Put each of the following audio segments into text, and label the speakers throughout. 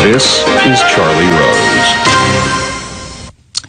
Speaker 1: This is Charlie Rose.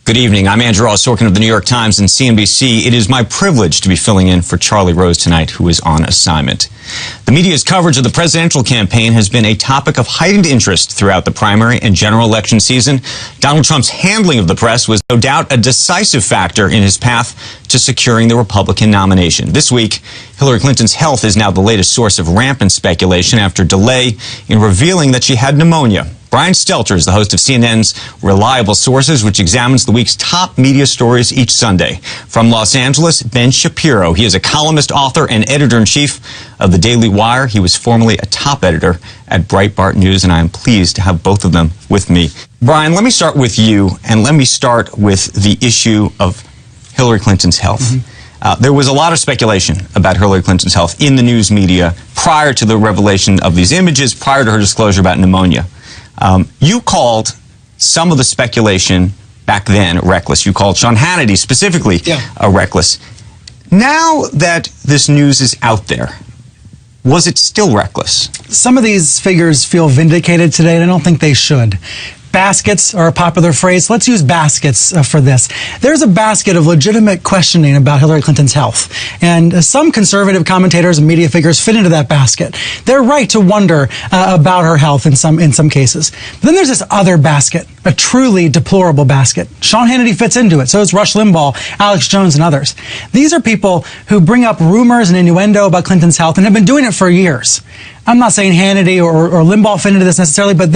Speaker 2: Good evening. I'm Andrew Ross Sorkin of the New York Times and CNBC. It is my privilege to be filling in for Charlie Rose tonight, who is on assignment. The media's coverage of the presidential campaign has been a topic of heightened interest throughout the primary and general election season. Donald Trump's handling of the press was no doubt a decisive factor in his path to securing the Republican nomination. This week, Hillary Clinton's health is now the latest source of rampant speculation after delay in revealing that she had pneumonia. Brian Stelter is the host of CNN's Reliable Sources, which examines the week's top media stories each Sunday. From Los Angeles, Ben Shapiro. He is a columnist, author, and editor-in-chief of the Daily Wire. He was formerly a top editor at Breitbart News, and I am pleased to have both of them with me. Brian, let me start with you, and let me start with the issue of Hillary Clinton's health. There was a lot of speculation about Hillary Clinton's health in the news media prior to the revelation of these images, prior to her disclosure about pneumonia. You called some of the speculation back then reckless. You called Sean Hannity specifically reckless. Now that this news is out there, was it still reckless?
Speaker 3: Some of these figures feel vindicated today, and I don't think they should. Baskets are a popular phrase. Let's use baskets for this. There's a basket of legitimate questioning about Hillary Clinton's health. And some conservative commentators and media figures fit into that basket. They're right to wonder about her health in some cases. But then there's this other basket, a truly deplorable basket. Sean Hannity fits into it. So does Rush Limbaugh, Alex Jones, and others. These are people who bring up rumors and innuendo about Clinton's health and have been doing it for years. I'm not saying Hannity or Limbaugh fit into this necessarily, but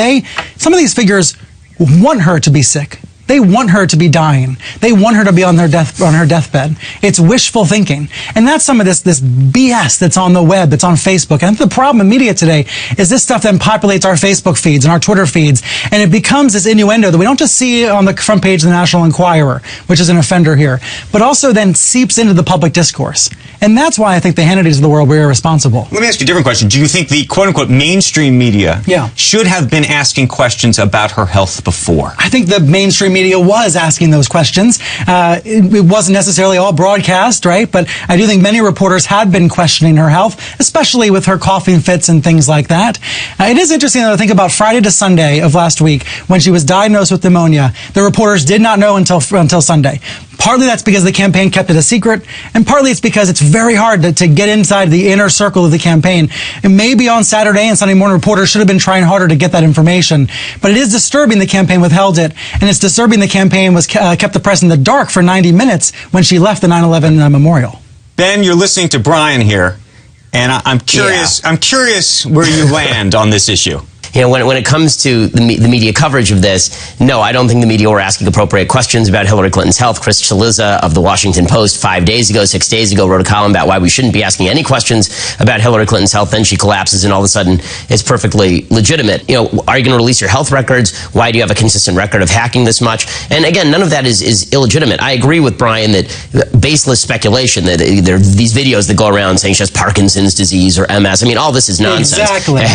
Speaker 3: some of these figures want her to be sick. They want her to be dying. They want her to be on her deathbed. It's wishful thinking. And that's some of this BS that's on the web, that's on Facebook. And the problem in media today is this stuff then populates our Facebook feeds and our Twitter feeds. And it becomes this innuendo that we don't just see on the front page of the National Enquirer, which is an offender here, but also then seeps into the public discourse. And that's why I think the Hannitys of the world were irresponsible.
Speaker 2: Let me ask you a different question. Do you think the quote-unquote mainstream media should have been asking questions about her health before?
Speaker 3: I think the mainstream media was asking those questions. It wasn't necessarily all broadcast, right? But I do think many reporters had been questioning her health, especially with her coughing fits and things like that. It is interesting, though, to think about Friday to Sunday of last week when she was diagnosed with pneumonia. The reporters did not know until Sunday. Partly that's because the campaign kept it a secret, and partly it's because it's very hard to get inside the inner circle of the campaign. And maybe on Saturday and Sunday morning, reporters should have been trying harder to get that information. But it is disturbing the campaign withheld it, and it's disturbing the campaign was kept the press in the dark for 90 minutes when she left the 9/11 memorial.
Speaker 2: Ben, you're listening to Brian here, and I'm curious. I'm curious where you land on this issue.
Speaker 4: You know, when it comes to the media coverage of this, no, I don't think the media were asking appropriate questions about Hillary Clinton's health. Chris Chaliza of the Washington Post 6 days ago, wrote a column about why we shouldn't be asking any questions about Hillary Clinton's health. Then she collapses, and all of a sudden, it's perfectly legitimate. You know, are you going to release your health records? Why do you have a consistent record of hacking this much? And again, none of that is illegitimate. I agree with Brian that baseless speculation, that there are these videos that go around saying she has Parkinson's disease or MS. I mean, all this is nonsense.
Speaker 3: Exactly.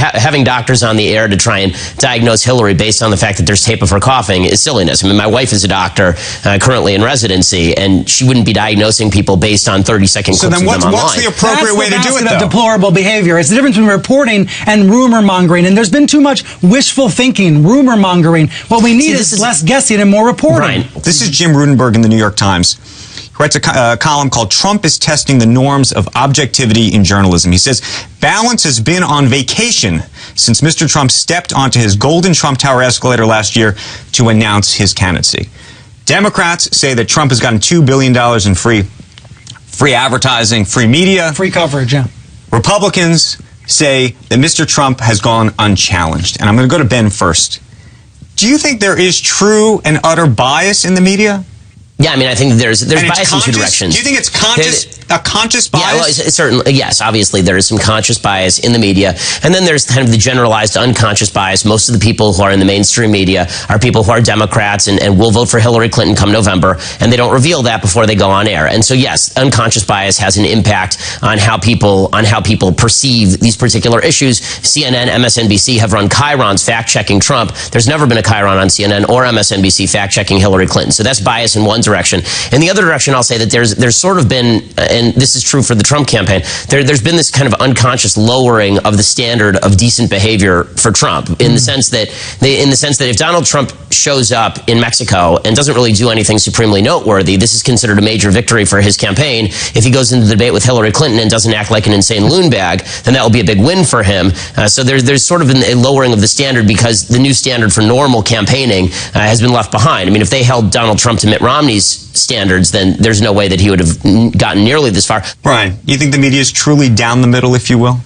Speaker 4: Having doctors on the air to try and diagnose Hillary based on the fact that there's tape of her coughing is silliness. I mean, my wife is a doctor currently in residency, and she wouldn't be diagnosing people based on 30-second clips of them online.
Speaker 2: So then what's the appropriate way to do it, though?
Speaker 3: That's deplorable behavior. It's the difference between reporting and rumor mongering, and there's been too much wishful thinking, rumor mongering. What we need is less guessing and more reporting.
Speaker 4: Brian.
Speaker 2: This is Jim Rudenberg in the New York Times. He writes a column called "Trump is Testing the Norms of Objectivity in Journalism." He says, balance has been on vacation since Mr. Trump stepped onto his golden Trump Tower escalator last year to announce his candidacy. Democrats say that Trump has gotten $2 billion in free advertising, free media.
Speaker 3: Free coverage, yeah.
Speaker 2: Republicans say that Mr. Trump has gone unchallenged. And I'm going to go to Ben first. Do you think there is true and utter bias in the media?
Speaker 4: Yeah, I mean, I think there's bias in two directions.
Speaker 2: Do you think it's a conscious bias?
Speaker 4: Yeah, well, certainly, yes. Obviously, there is some conscious bias in the media, and then there's kind of the generalized unconscious bias. Most of the people who are in the mainstream media are people who are Democrats and will vote for Hillary Clinton come November, and they don't reveal that before they go on air. And so, yes, unconscious bias has an impact on how people perceive these particular issues. CNN, MSNBC have run chyrons fact-checking Trump. There's never been a chyron on CNN or MSNBC fact-checking Hillary Clinton. So that's bias in one direction. In the other direction, I'll say that there's sort of been and this is true for the Trump campaign, there's been this kind of unconscious lowering of the standard of decent behavior for Trump, in the sense that if Donald Trump shows up in Mexico and doesn't really do anything supremely noteworthy, this is considered a major victory for his campaign. If he goes into the debate with Hillary Clinton and doesn't act like an insane loon bag, then that will be a big win for him. So there's sort of a lowering of the standard, because the new standard for normal campaigning has been left behind. I mean, if they held Donald Trump to Mitt Romney's standards, then there's no way that he would have gotten nearly this far.
Speaker 2: Brian, you think the media is truly down the middle, if you will?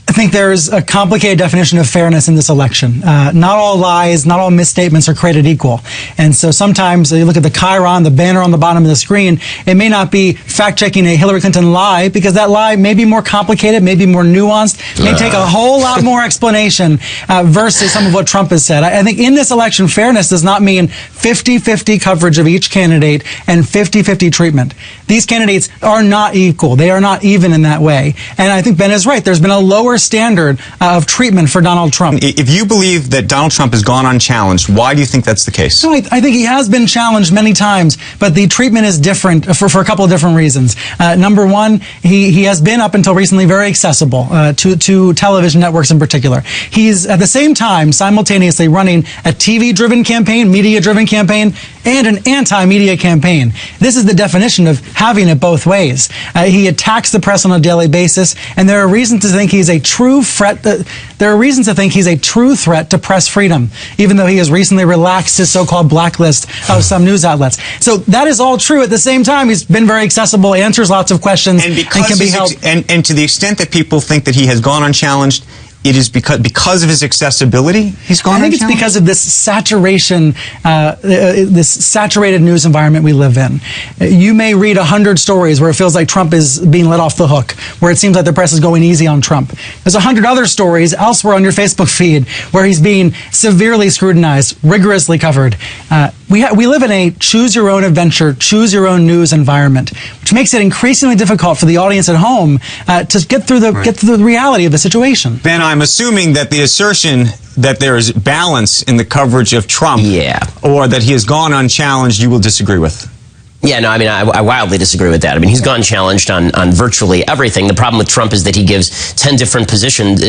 Speaker 3: I think there's a complicated definition of fairness in this election. Not all lies, not all misstatements are created equal. And so sometimes you look at the chyron, the banner on the bottom of the screen, it may not be fact-checking a Hillary Clinton lie, because that lie may be more complicated, may be more nuanced, may take a whole lot more explanation versus some of what Trump has said. I think in this election, fairness does not mean 50-50 coverage of each candidate and 50-50 treatment. These candidates are not equal. They are not even in that way. And I think Ben is right. There's been a lower standard of treatment for Donald Trump.
Speaker 2: If you believe that Donald Trump has gone unchallenged, why do you think that's the case?
Speaker 3: No, I think he has been challenged many times, but the treatment is different for a couple of different reasons. Number one, he has been up until recently very accessible to television networks in particular. He's at the same time simultaneously running a TV-driven campaign, media-driven campaign, and an anti-media campaign. This is the definition of having it both ways. He attacks the press on a daily basis, and there are reasons to think he's a true threat. There are reasons to think he's a true threat to press freedom, even though he has recently relaxed his so-called blacklist of some news outlets. So that is all true. At the same time, he's been very accessible, answers lots of questions, and can be held.
Speaker 2: And to the extent that people think that he has gone unchallenged, it is because of his accessibility he's gone unchallenged?
Speaker 3: I think it's because of this saturation, this saturated news environment we live in. You may read 100 stories where it feels like Trump is being let off the hook, where it seems like the press is going easy on Trump. There's 100 other stories elsewhere on your Facebook feed where he's being severely scrutinized, rigorously covered. We live in a choose-your-own-adventure, choose-your-own-news environment, which makes it increasingly difficult for the audience at home to get through the reality of the situation.
Speaker 2: Ben, I'm assuming that the assertion that there is balance in the coverage of Trump, or that he has gone unchallenged, you will disagree with.
Speaker 4: Yeah, no, I mean, I wildly disagree with that. I mean, he's gone challenged on virtually everything. The problem with Trump is that he gives 10 different positions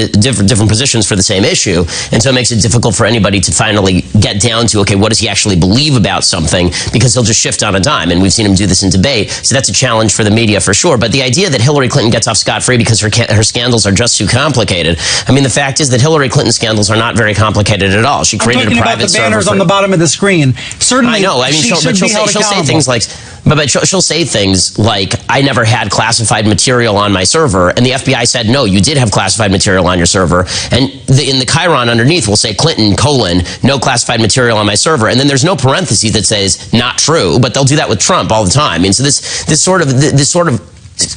Speaker 4: for the same issue, and so it makes it difficult for anybody to finally get down to, okay, what does he actually believe about something, because he'll just shift on a dime, and we've seen him do this in debate, so that's a challenge for the media for sure. But the idea that Hillary Clinton gets off scot-free because her scandals are just too complicated, I mean, the fact is that Hillary Clinton's scandals are not very complicated at all. She created a private server.
Speaker 3: I'm talking about the banners on the bottom of the screen. Certainly,
Speaker 4: I know. I mean, she'll say things like, but she'll say things like, I never had classified material on my server, and the FBI said, no, you did have classified material on your server, and in the chyron underneath will say Clinton, no classified material on my server, and then there's no parenthesis that says not true, but they'll do that with Trump all the time. I mean, so this sort of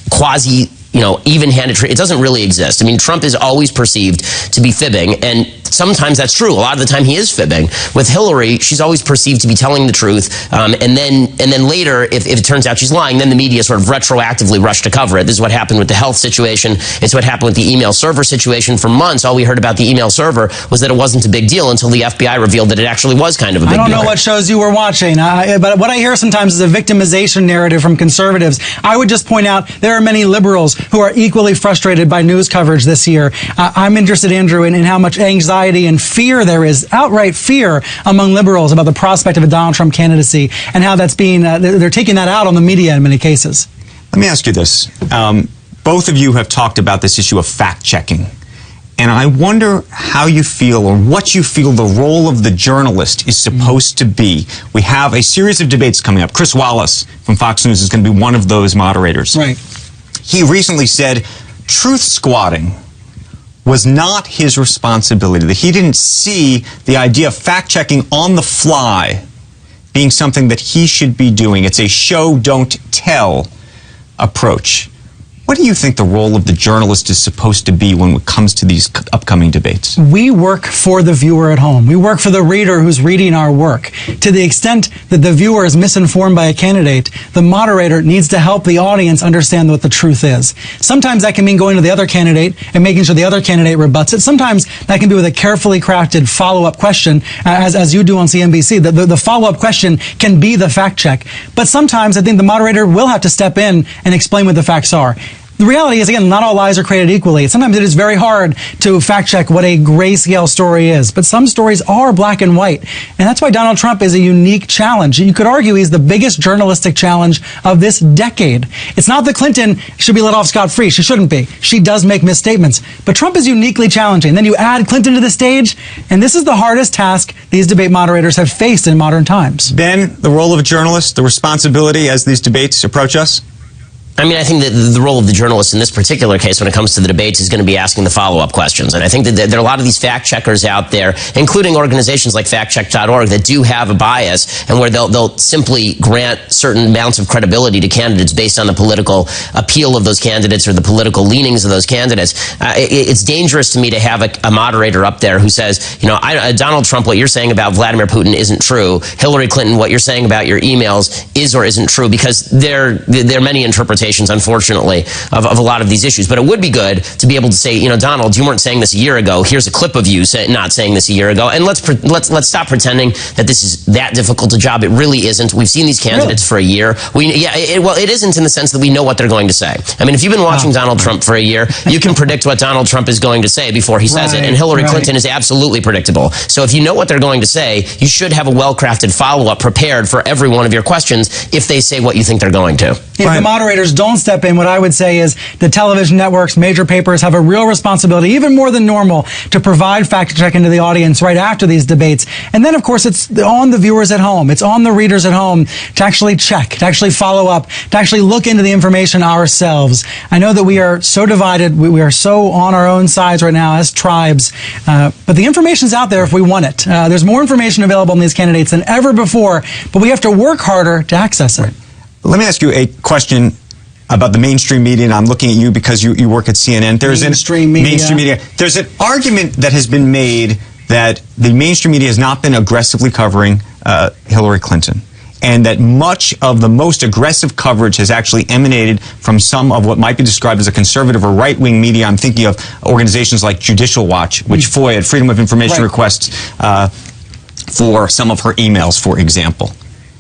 Speaker 4: quasi, even-handed treatment, it doesn't really exist. I mean, Trump is always perceived to be fibbing, and sometimes that's true. A lot of the time he is fibbing. With Hillary, she's always perceived to be telling the truth, and then later, if it turns out she's lying, then the media sort of retroactively rush to cover it. This is what happened with the health situation. It's what happened with the email server situation. For months, all we heard about the email server was that it wasn't a big deal until the FBI revealed that it actually was kind of a big deal.
Speaker 3: I don't know what shows you were watching, but what I hear sometimes is a victimization narrative from conservatives. I would just point out there are many liberals who are equally frustrated by news coverage this year. I'm interested, Andrew, in how much anxiety and fear there is, outright fear among liberals about the prospect of a Donald Trump candidacy, and how that's being, they're taking that out on the media in many cases.
Speaker 2: Let me ask you this. Both of you have talked about this issue of fact-checking. And I wonder how you feel, or what you feel the role of the journalist is supposed to be. We have a series of debates coming up. Chris Wallace from Fox News is going to be one of those moderators.
Speaker 3: Right.
Speaker 2: He recently said truth squatting was not his responsibility, that he didn't see the idea of fact-checking on the fly being something that he should be doing. It's a show, don't tell approach. What do you think the role of the journalist is supposed to be when it comes to these upcoming debates?
Speaker 3: We work for the viewer at home. We work for the reader who's reading our work. To the extent that the viewer is misinformed by a candidate, the moderator needs to help the audience understand what the truth is. Sometimes that can mean going to the other candidate and making sure the other candidate rebuts it. Sometimes that can be with a carefully crafted follow-up question, as you do on CNBC. The follow-up question can be the fact check. But sometimes I think the moderator will have to step in and explain what the facts are. The reality is, again, not all lies are created equally. Sometimes it is very hard to fact check what a grayscale story is, but some stories are black and white. And that's why Donald Trump is a unique challenge. You could argue he's the biggest journalistic challenge of this decade. It's not that Clinton should be let off scot-free. She shouldn't be. She does make misstatements. But Trump is uniquely challenging. Then you add Clinton to the stage, and this is the hardest task these debate moderators have faced in modern times.
Speaker 2: Ben, the role of a journalist, the responsibility as these debates approach us?
Speaker 4: I mean, I think that the role of the journalist in this particular case when it comes to the debates is going to be asking the follow-up questions. And I think that there are a lot of these fact-checkers out there, including organizations like factcheck.org, that do have a bias and where they'll simply grant certain amounts of credibility to candidates based on the political appeal of those candidates or the political leanings of those candidates. It's dangerous to me to have a moderator up there who says, you know, Donald Trump, what you're saying about Vladimir Putin isn't true. Hillary Clinton, what you're saying about your emails is or isn't true, because there are many interpretations, unfortunately, of a lot of these issues. But it would be good to be able to say, you know, Donald, you weren't saying this a year ago. Here's a clip of you not saying this a year ago. And let's stop pretending that this is that difficult a job. It really isn't. We've seen these candidates for a year. It isn't in the sense that we know what they're going to say. I mean, if you've been watching Donald Trump for a year, you can predict what Donald Trump is going to say before he says it. And Hillary Clinton is absolutely predictable. So if you know what they're going to say, you should have a well-crafted follow-up prepared for every one of your questions if they say what you think they're going to.
Speaker 3: If the moderators don't step in, what I would say is the television networks, major papers have a real responsibility, even more than normal, to provide fact-checking to the audience right after these debates. And then, of course, it's on the viewers at home. It's on the readers at home to actually check, to actually follow up, to actually look into the information ourselves. I know that we are so divided. We are so on our own sides right now as tribes. But the information's out there if we want it. There's more information available on these candidates than ever before, but we have to work harder to access it.
Speaker 2: Let me ask you a question about the mainstream media, and I'm looking at you because you work at CNN. Mainstream media. There's an argument that has been made that the mainstream media has not been aggressively covering Hillary Clinton, and that much of the most aggressive coverage has actually emanated from some of what might be described as a conservative or right-wing media. I'm thinking of organizations like Judicial Watch, which FOIA, Freedom of Information requests for some of her emails, for example.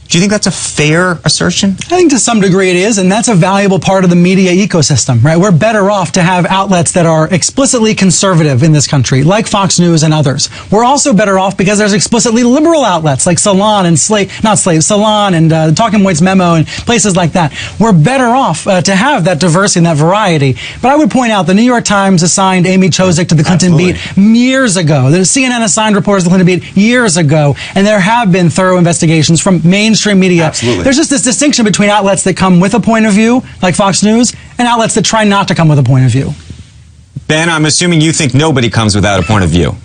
Speaker 2: Do you think that's a fair assertion?
Speaker 3: I think to some degree it is, and that's a valuable part of the media ecosystem, right? We're better off to have outlets that are explicitly conservative in this country, like Fox News and others. We're also better off because there's explicitly liberal outlets like Salon and Salon and Talking Points Memo and places like that. We're better off to have that diversity and that variety. But I would point out the New York Times assigned Amy Chozick to the Clinton beat years ago. The CNN assigned reporters to the Clinton beat years ago, and there have been thorough investigations from mainstream media.
Speaker 2: Absolutely.
Speaker 3: There's just this distinction between outlets that come with a point of view, like Fox News, and outlets that try not to come with a point of view.
Speaker 2: Ben, I'm assuming you think nobody comes without a point of view.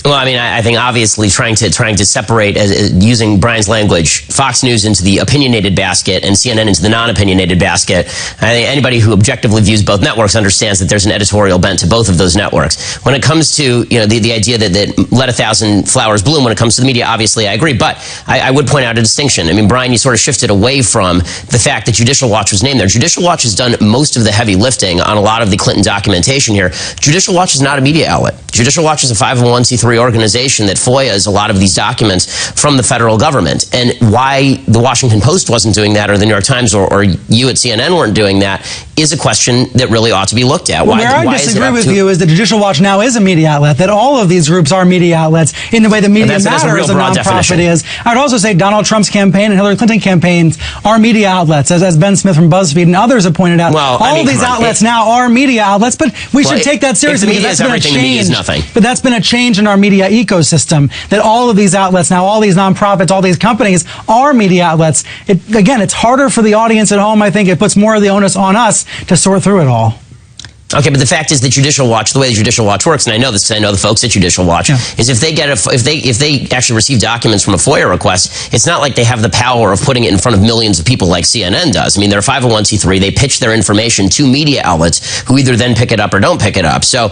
Speaker 4: Well, I mean, I think obviously trying to separate, using Brian's language, Fox News into the opinionated basket and CNN into the non-opinionated basket. I think anybody who objectively views both networks understands that there's an editorial bent to both of those networks. When it comes to, you know, the idea that let 1,000 flowers bloom when it comes to the media, obviously I agree. But I would point out a distinction. I mean, Brian, you sort of shifted away from the fact that Judicial Watch was named there. Judicial Watch has done most of the heavy lifting on a lot of the Clinton documentation here. Judicial Watch is not a media outlet. Judicial Watch is a 501c3 organization that FOIAs a lot of these documents from the federal government. And why the Washington Post wasn't doing that, or the New York Times, or you at CNN weren't doing that, is a question that really ought to be looked at.
Speaker 3: Well, where I disagree with you is that Judicial Watch now is a media outlet, that all of these groups are media outlets in the way the Media Matter as a nonprofit is. I would also say Donald Trump's campaign and Hillary Clinton campaigns are media outlets, as Ben Smith from BuzzFeed and others have pointed out.
Speaker 4: Well,
Speaker 3: all of these outlets now are media outlets, but we should take that seriously, because that's been a change. But that's been a change in our media ecosystem, that all of these outlets now, all these nonprofits, all these companies are media outlets. Again, it's harder for the audience at home. I think it puts more of the onus on us to sort through it all.
Speaker 4: Okay, but the fact is that Judicial Watch, the way the Judicial Watch works, and I know this because I know the folks at Judicial Watch, is if they actually receive documents from a FOIA request, it's not like they have the power of putting it in front of millions of people like CNN does. I mean, they're a 501c3. They pitch their information to media outlets who either then pick it up or don't pick it up. So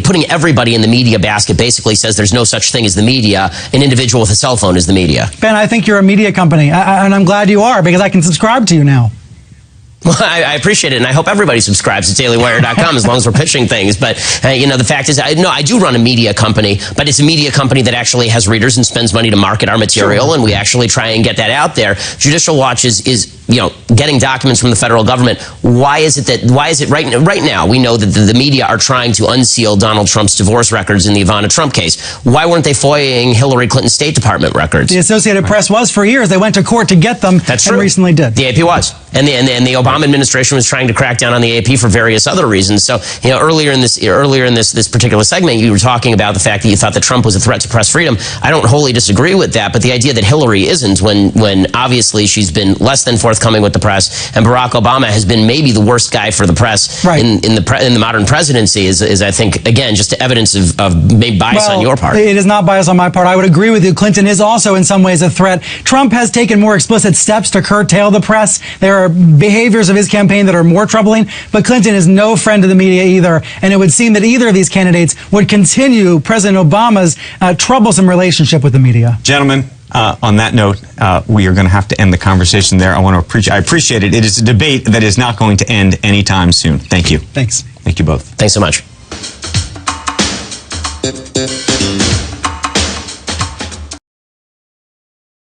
Speaker 4: putting everybody in the media basket basically says there's no such thing as the media. An individual with a cell phone is the media.
Speaker 3: Ben, I think you're a media company, and I'm glad you are, because I can subscribe to you now.
Speaker 4: Well, I appreciate it, and I hope everybody subscribes to dailywire.com as long as we're pitching things. But, the fact is, I do run a media company, but it's a media company that actually has readers and spends money to market our material, and we actually try and get that out there. Judicial Watch is getting documents from the federal government. Why is it right now we know that the media are trying to unseal Donald Trump's divorce records in the Ivana Trump case? Why weren't they FOIAing Hillary Clinton's State Department records?
Speaker 3: The Associated Press was for years. They went to court to get them.
Speaker 4: That's
Speaker 3: and
Speaker 4: true.
Speaker 3: Recently did.
Speaker 4: The AP was. And the Obama administration was trying to crack down on the AP for various other reasons. So, earlier in this particular segment, you were talking about the fact that you thought that Trump was a threat to press freedom. I don't wholly disagree with that, but the idea that Hillary isn't, when obviously she's been less than forthcoming with the press, and Barack Obama has been maybe the worst guy for the press in the modern presidency, is I think, again, just evidence of maybe bias on your part.
Speaker 3: It is not bias on my part. I would agree with you. Clinton is also in some ways a threat. Trump has taken more explicit steps to curtail the press. There are behaviors of his campaign that are more troubling, but Clinton is no friend of the media either, and it would seem that either of these candidates would continue President Obama's troublesome relationship with the media.
Speaker 2: Gentlemen, on that note, we are going to have to end the conversation there. I appreciate it. It is a debate that is not going to end anytime soon. Thank you.
Speaker 3: Thanks.
Speaker 2: Thank you both.
Speaker 4: Thanks so much.